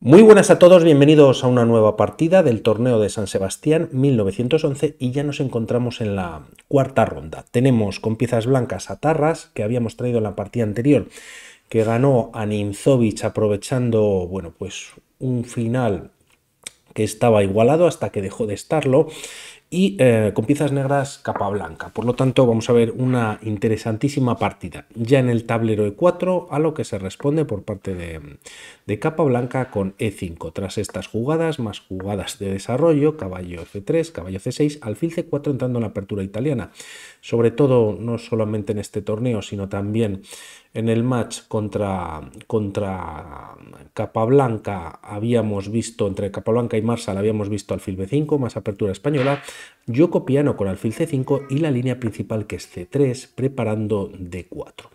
Muy buenas a todos, bienvenidos a una nueva partida del torneo de San Sebastián 1911 y ya nos encontramos en la cuarta ronda. Tenemos con piezas blancas a Tarras, que habíamos traído en la partida anterior, que ganó a Nimzovich aprovechando, bueno, pues un final que estaba igualado hasta que dejó de estarlo, y con piezas negras capa blanca. Por lo tanto, vamos a ver una interesantísima partida. Ya en el tablero E4, a lo que se responde por parte de capa blanca con E5. Tras estas jugadas, más jugadas de desarrollo, caballo F3, caballo C6, alfil C4 entrando en la apertura italiana. Sobre todo, no solamente en este torneo, sino también en el match contra Capablanca habíamos visto, entre Capablanca y Marsal habíamos visto alfil B5, más apertura española, Yoko piano con alfil C5 y la línea principal que es C3, preparando D4.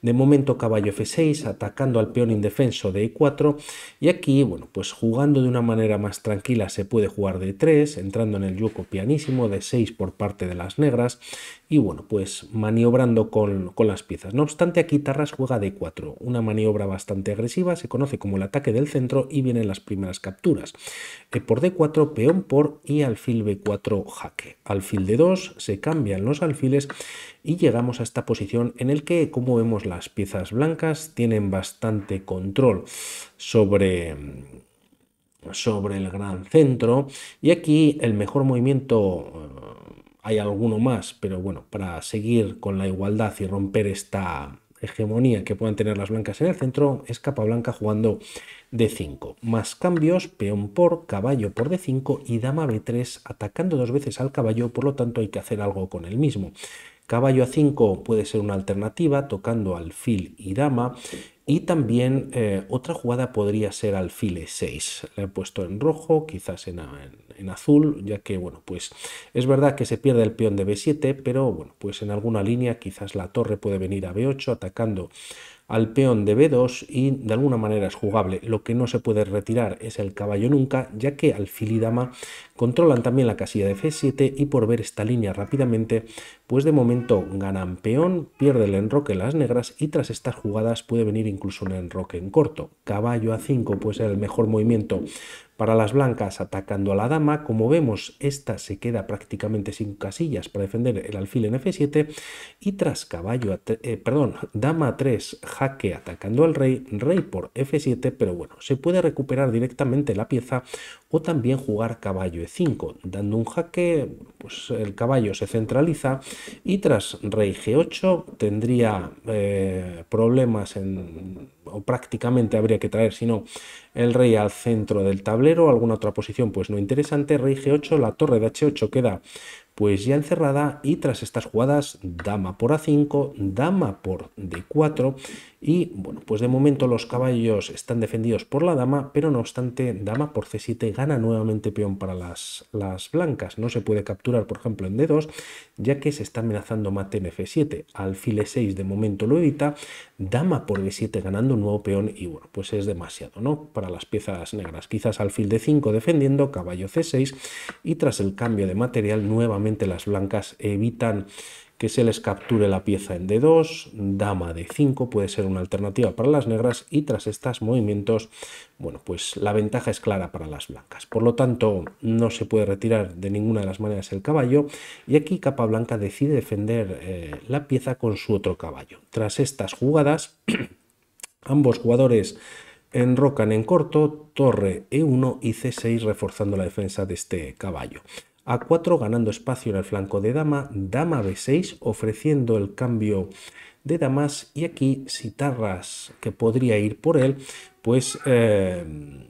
De momento caballo F6, atacando al peón indefenso de E4, y aquí, bueno, pues jugando de una manera más tranquila se puede jugar D3, entrando en el Yoko pianísimo, D6 por parte de las negras, y bueno, pues maniobrando con las piezas. No obstante, aquí Tarras juega D4, una maniobra bastante agresiva, se conoce como el ataque del centro y vienen las primeras capturas. Por D4, peón por y alfil B4 jaque. Alfil D2, se cambian los alfiles y llegamos a esta posición en el que, como vemos, las piezas blancas tienen bastante control sobre el gran centro, y aquí el mejor movimiento, hay alguno más, pero bueno, para seguir con la igualdad y romper esta hegemonía que puedan tener las blancas en el centro, es capa blanca jugando D5, más cambios, peón por, caballo por D5 y dama B3 atacando dos veces al caballo, por lo tanto hay que hacer algo con el mismo. Caballo A5 puede ser una alternativa, tocando alfil y dama, y también otra jugada podría ser alfil E6. La he puesto en rojo, quizás en azul, ya que, bueno, pues es verdad que se pierde el peón de B7, pero bueno, pues en alguna línea quizás la torre puede venir a B8 atacando al peón de B2 y de alguna manera es jugable. Lo que no se puede retirar es el caballo nunca, ya que alfil y dama controlan también la casilla de F7, y por ver esta línea rápidamente, pues de momento ganan peón, pierde el enroque las negras y tras estas jugadas puede venir incluso un enroque en corto. Caballo A5 puede ser el mejor movimiento para las blancas atacando a la dama. Como vemos, esta se queda prácticamente sin casillas para defender el alfil en F7, y tras dama A3 jaque atacando al rey, rey por F7, pero bueno, se puede recuperar directamente la pieza o también jugar caballo E5, dando un jaque, pues el caballo se centraliza y tras rey G8 tendría problemas o prácticamente habría que traer, si no, el rey al centro del tablero, alguna otra posición pues no interesante, rey G8, la torre de H8 queda pues ya encerrada, y tras estas jugadas dama por A5, dama por D4, y bueno, pues de momento los caballos están defendidos por la dama, pero no obstante dama por C7 gana nuevamente peón para las blancas. No se puede capturar, por ejemplo, en D2, ya que se está amenazando mate en F7, alfil E6 de momento lo evita, dama por B7 ganando un nuevo peón, y bueno, pues es demasiado, ¿no?, para las piezas negras. Quizás alfil D5 defendiendo, caballo C6, y tras el cambio de material nuevamente las blancas evitan que se les capture la pieza en D2, dama D5 puede ser una alternativa para las negras, y tras estos movimientos, bueno, pues la ventaja es clara para las blancas. Por lo tanto, no se puede retirar de ninguna de las maneras el caballo, y aquí capa blanca decide defender la pieza con su otro caballo. Tras estas jugadas, ambos jugadores enrocan en corto, torre E1 y C6 reforzando la defensa de este caballo. A4 ganando espacio en el flanco de dama, dama B6 ofreciendo el cambio de damas, y aquí si Tarras, que podría ir por él, pues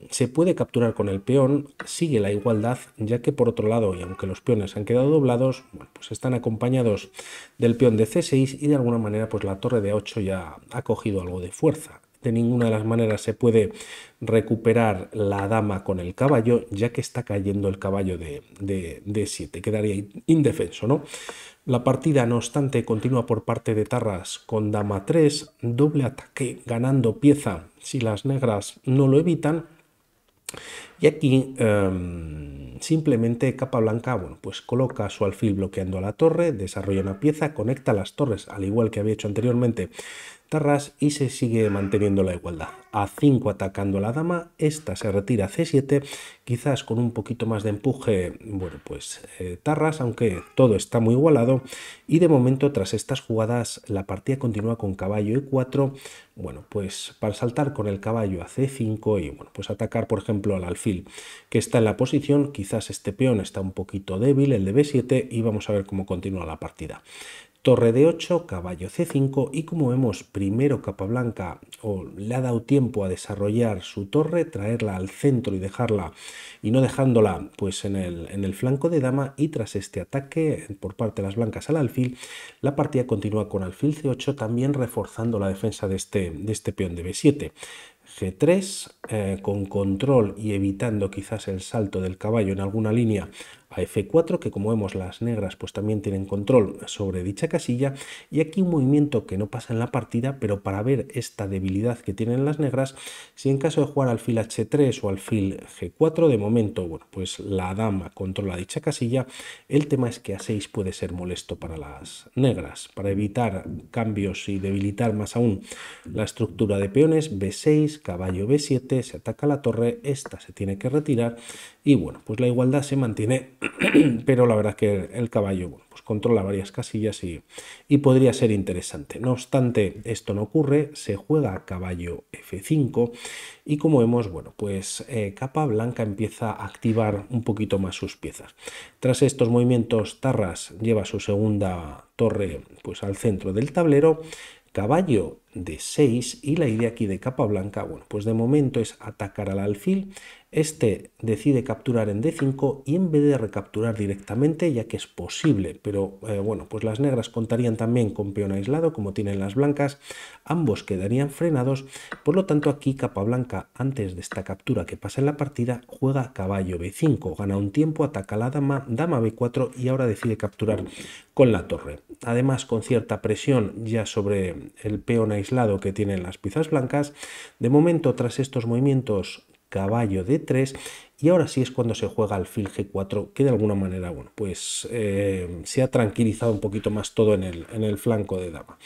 se puede capturar con el peón, sigue la igualdad, ya que por otro lado, y aunque los peones han quedado doblados, bueno, pues están acompañados del peón de C6, y de alguna manera pues la torre de A8 ya ha cogido algo de fuerza. De ninguna de las maneras se puede recuperar la dama con el caballo, ya que está cayendo el caballo de D7, quedaría indefenso, ¿no? La partida, no obstante, continúa por parte de Tarras con dama 3, doble ataque, ganando pieza si las negras no lo evitan, Y aquí simplemente Capablanca, bueno, pues coloca su alfil bloqueando a la torre, desarrolla una pieza, conecta las torres, al igual que había hecho anteriormente Tarras, y se sigue manteniendo la igualdad. A5 atacando a la dama, esta se retira a C7, quizás con un poquito más de empuje, bueno, pues Tarras, aunque todo está muy igualado, y de momento tras estas jugadas la partida continúa con caballo E4, bueno, pues para saltar con el caballo a C5 y bueno, pues atacar por ejemplo al alfil que está en la posición, quizás este peón está un poquito débil, el de B7, y vamos a ver cómo continúa la partida. Torre de 8, caballo C5, y como vemos, primero Capablanca le ha dado tiempo a desarrollar su torre, traerla al centro y dejarla, y no dejándola pues en el flanco de dama, y tras este ataque por parte de las blancas al alfil, la partida continúa con alfil C8, también reforzando la defensa de este peón de B7. G3 con control y evitando quizás el salto del caballo en alguna línea a F4, que como vemos las negras pues también tienen control sobre dicha casilla, y aquí un movimiento que no pasa en la partida, pero para ver esta debilidad que tienen las negras, si en caso de jugar alfil H3 o alfil G4, de momento, bueno, pues la dama controla dicha casilla, el tema es que A6 puede ser molesto para las negras. Para evitar cambios y debilitar más aún la estructura de peones, B6, caballo B7, se ataca la torre, esta se tiene que retirar, y bueno, pues la igualdad se mantiene, pero la verdad es que el caballo, bueno, pues controla varias casillas y podría ser interesante. No obstante, esto no ocurre, se juega caballo F5, y como vemos, bueno, pues Capablanca empieza a activar un poquito más sus piezas. Tras estos movimientos, Tarras lleva su segunda torre pues al centro del tablero, caballo de 6, y la idea aquí de Capablanca, bueno, pues de momento es atacar al alfil. Este decide capturar en D5 y en vez de recapturar directamente, ya que es posible, pero bueno, pues las negras contarían también con peón aislado como tienen las blancas, ambos quedarían frenados, por lo tanto aquí Capablanca, antes de esta captura que pasa en la partida, juega caballo B5, gana un tiempo, ataca a la dama, dama B4, y ahora decide capturar con la torre. Además, con cierta presión ya sobre el peón aislado que tienen las piezas blancas, de momento tras estos movimientos caballo D3, y ahora sí es cuando se juega alfil G4, que de alguna manera, bueno, pues se ha tranquilizado un poquito más todo en el flanco de dama.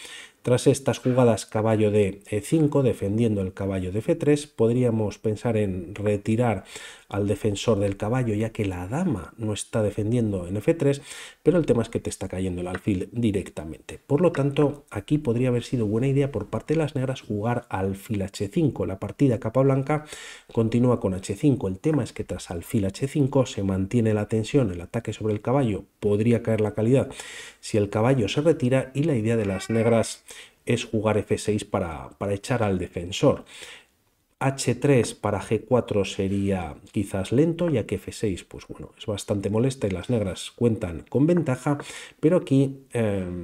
Tras estas jugadas caballo de E5, defendiendo el caballo de F3, podríamos pensar en retirar al defensor del caballo, ya que la dama no está defendiendo en F3, pero el tema es que te está cayendo el alfil directamente. Por lo tanto, aquí podría haber sido buena idea por parte de las negras jugar alfil H5. La partida Capablanca continúa con H5. El tema es que tras alfil H5 se mantiene la tensión, el ataque sobre el caballo podría caer la calidad si el caballo se retira, y la idea de las negras es jugar F6 para echar al defensor. H3 para G4 sería quizás lento, ya que F6 pues bueno, es bastante molesta y las negras cuentan con ventaja, pero aquí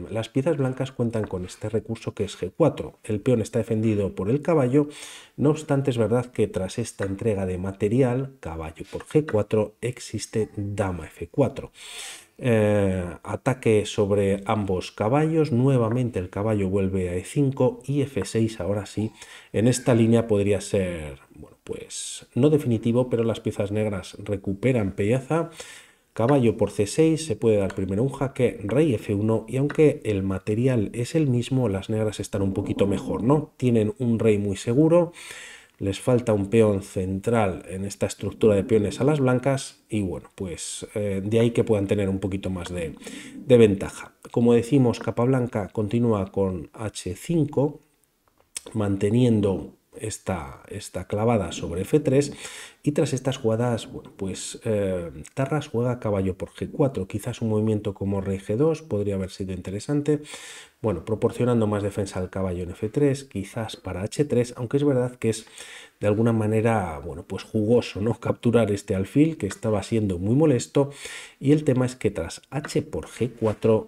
las piezas blancas cuentan con este recurso que es G4. El peón está defendido por el caballo, no obstante es verdad que tras esta entrega de material, caballo por G4, existe dama F4. Ataque sobre ambos caballos, nuevamente el caballo vuelve a E5 y F6 ahora sí. En esta línea podría ser, bueno, pues no definitivo, pero las piezas negras recuperan pieza. Caballo por C6, se puede dar primero un jaque, rey F1, y aunque el material es el mismo, las negras están un poquito mejor, ¿no? Tienen un rey muy seguro, les falta un peón central en esta estructura de peones a las blancas, y bueno, pues de ahí que puedan tener un poquito más de ventaja. Como decimos, Capablanca continúa con H5, manteniendo esta clavada sobre F3, y tras estas jugadas, bueno, pues Tarras juega caballo por G4, quizás un movimiento como rey G2 podría haber sido interesante, bueno, proporcionando más defensa al caballo en F3, quizás para H3, aunque es verdad que es de alguna manera, bueno, pues jugoso, ¿no? Capturar este alfil que estaba siendo muy molesto, y el tema es que tras H por G4,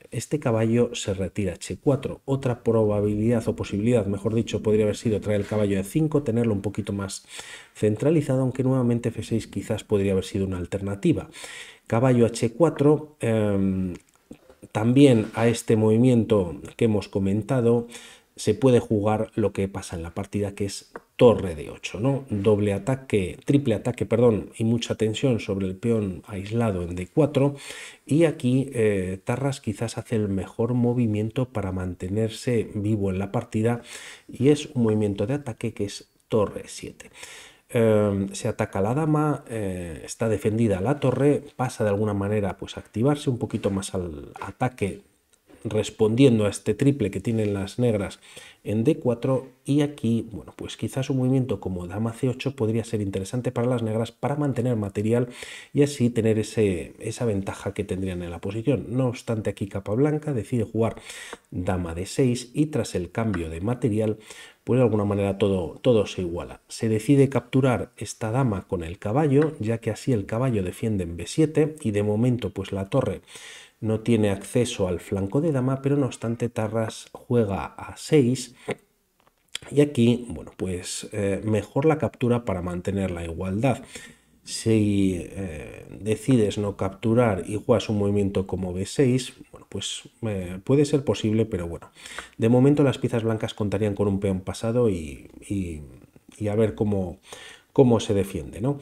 este caballo se retira H4. Otra probabilidad o posibilidad, mejor dicho, podría haber sido traer el caballo a 5, tenerlo un poquito más centralizado, aunque nuevamente F6 quizás podría haber sido una alternativa. Caballo H4, también a este movimiento que hemos comentado se puede jugar lo que pasa en la partida, que es torre de 8, ¿no? Doble ataque, triple ataque, perdón, y mucha tensión sobre el peón aislado en D4. Y aquí Tarras quizás hace el mejor movimiento para mantenerse vivo en la partida y es un movimiento de ataque que es torre 7. Se ataca la dama, está defendida la torre, pasa de alguna manera pues a activarse un poquito más al ataque respondiendo a este triple que tienen las negras en D4 y aquí, bueno, pues quizás un movimiento como dama C8 podría ser interesante para las negras para mantener material y así tener esa ventaja que tendrían en la posición. No obstante, aquí Capablanca decide jugar dama D6 y tras el cambio de material, pues de alguna manera todo se iguala. Se decide capturar esta dama con el caballo, ya que así el caballo defiende en B7 y de momento pues la torre no tiene acceso al flanco de dama, pero no obstante Tarras juega a 6 y aquí, bueno, pues mejor la captura para mantener la igualdad. Si decides no capturar y juegas un movimiento como B6, bueno, pues puede ser posible, pero bueno, de momento las piezas blancas contarían con un peón pasado y a ver cómo se defiende, ¿no?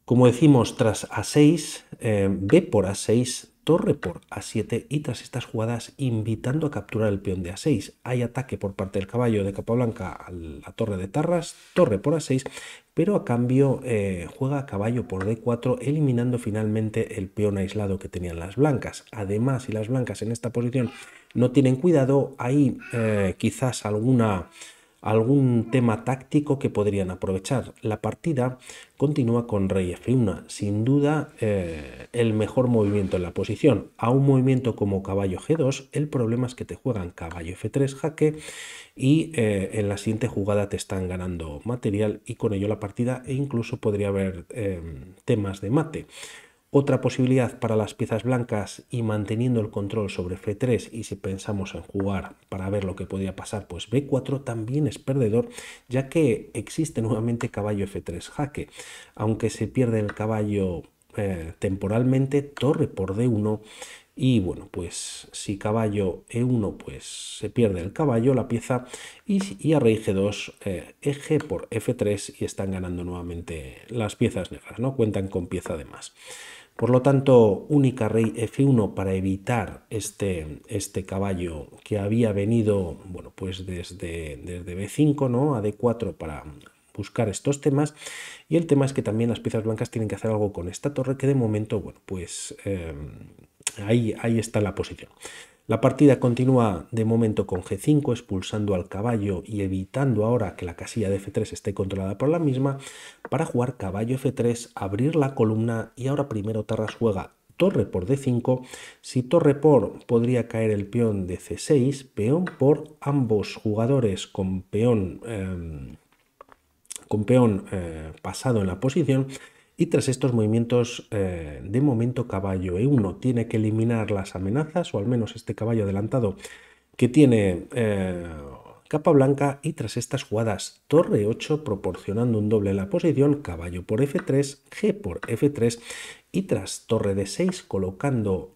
Como decimos, tras A6, B por A6, torre por A7 y tras estas jugadas invitando a capturar el peón de A6. Hay ataque por parte del caballo de Capablanca a la torre de Tarras, torre por A6, pero a cambio juega caballo por D4 eliminando finalmente el peón aislado que tenían las blancas. Además, si las blancas en esta posición no tienen cuidado, hay quizás algún tema táctico que podrían aprovechar. La partida continúa con rey F1, sin duda el mejor movimiento en la posición. A un movimiento como caballo G2, el problema es que te juegan caballo F3 jaque y en la siguiente jugada te están ganando material y con ello la partida e incluso podría haber temas de mate. Otra posibilidad para las piezas blancas y manteniendo el control sobre F3 y si pensamos en jugar para ver lo que podría pasar, pues B4 también es perdedor ya que existe nuevamente caballo F3 jaque. Aunque se pierde el caballo temporalmente, torre por D1 y bueno, pues si caballo E1 pues se pierde el caballo, la pieza y a rey G2 eje por F3 y están ganando nuevamente las piezas negras, ¿no? Cuentan con pieza de más. Por lo tanto, única rey F1 para evitar este caballo que había venido, bueno, pues desde B5, ¿no? A D4 para buscar estos temas. Y el tema es que también las piezas blancas tienen que hacer algo con esta torre que de momento, bueno, pues ahí está la posición. La partida continúa de momento con G5, expulsando al caballo y evitando ahora que la casilla de F3 esté controlada por la misma, para jugar caballo F3, abrir la columna y ahora primero Tarras juega torre por D5. Si torre por, podría caer el peón de C6, peón por, ambos jugadores con peón pasado en la posición. Y tras estos movimientos, de momento caballo E1 tiene que eliminar las amenazas, o al menos este caballo adelantado que tiene Capablanca, y tras estas jugadas torre 8 proporcionando un doble en la posición, caballo por F3, G por F3 y tras torre D6 colocando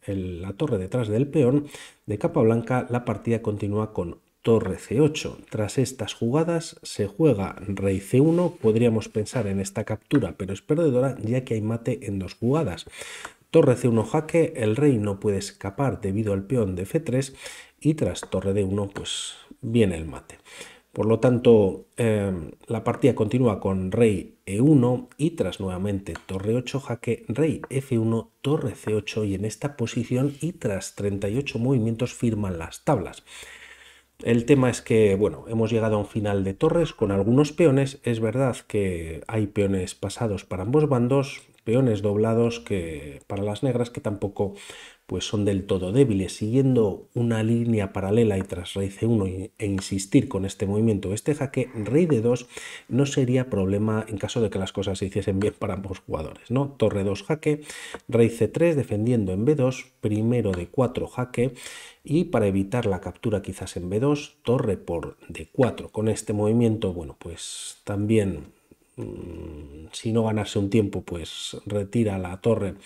la torre detrás del peón de Capablanca, la partida continúa con torre C8. Tras estas jugadas se juega rey C1, podríamos pensar en esta captura, pero es perdedora ya que hay mate en dos jugadas. Torre C1 jaque, el rey no puede escapar debido al peón de F3 y tras torre D1 pues viene el mate. Por lo tanto, la partida continúa con rey E1 y tras nuevamente torre 8 jaque, rey F1, torre C8 y en esta posición y tras 38 movimientos firman las tablas. El tema es que, bueno, hemos llegado a un final de torres con algunos peones. Es verdad que hay peones pasados para ambos bandos, peones doblados que para las negras que tampoco pues son del todo débiles. Siguiendo una línea paralela y tras rey C1 e insistir con este movimiento, este jaque, rey D2 no sería problema en caso de que las cosas se hiciesen bien para ambos jugadores, ¿no? Torre 2 jaque, rey C3 defendiendo en B2, primero D4 jaque y para evitar la captura quizás en B2, torre por D4. Con este movimiento, bueno, pues también si no ganarse un tiempo, pues retira la torre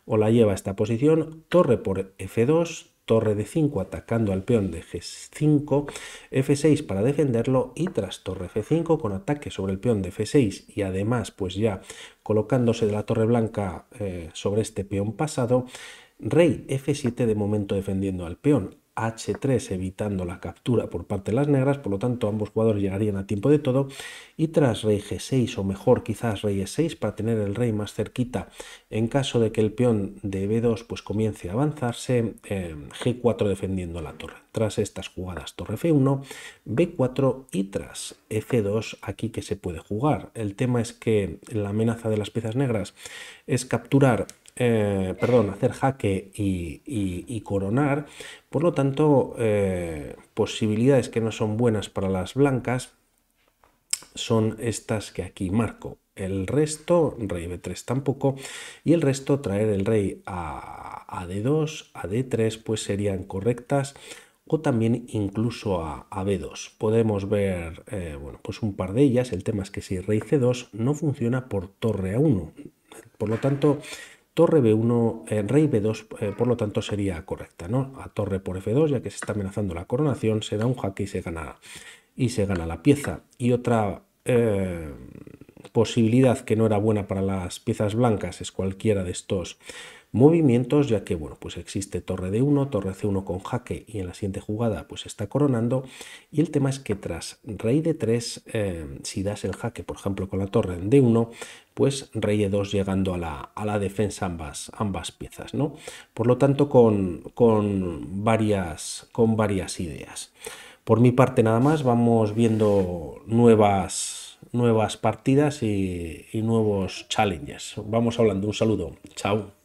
o la lleva a esta posición, torre por F2, torre de 5 atacando al peón de G5, F6 para defenderlo y tras torre F5 con ataque sobre el peón de F6 y además pues ya colocándose de la torre blanca sobre este peón pasado, rey F7 de momento defendiendo al peón, H3 evitando la captura por parte de las negras, por lo tanto ambos jugadores llegarían a tiempo de todo y tras rey G6 o mejor quizás rey E6 para tener el rey más cerquita en caso de que el peón de B2 pues comience a avanzarse, G4 defendiendo la torre. Tras estas jugadas torre F1, B4 y tras F2 aquí que se puede jugar. El tema es que la amenaza de las piezas negras es capturar hacer jaque y coronar, por lo tanto, posibilidades que no son buenas para las blancas son estas que aquí marco. El resto, rey B3 tampoco, y el resto, traer el rey a D2, a D3, pues serían correctas, o también incluso a B2. Podemos ver bueno, pues un par de ellas. El tema es que si rey C2 no funciona por torre A1, por lo tanto torre B1, rey B2, por lo tanto sería correcta, ¿no? A torre por F2, ya que se está amenazando la coronación, se da un jaque y se gana la pieza. Y otra posibilidad que no era buena para las piezas blancas es cualquiera de estos movimientos, ya que bueno, pues existe torre D1, torre C1 con jaque y en la siguiente jugada pues está coronando, y el tema es que tras rey D3, si das el jaque por ejemplo con la torre en D1, pues rey E2 llegando a la defensa ambas piezas, ¿no? Por lo tanto con varias ideas. Por mi parte nada más, vamos viendo nuevas partidas y nuevos challenges. Vamos hablando, un saludo, chao.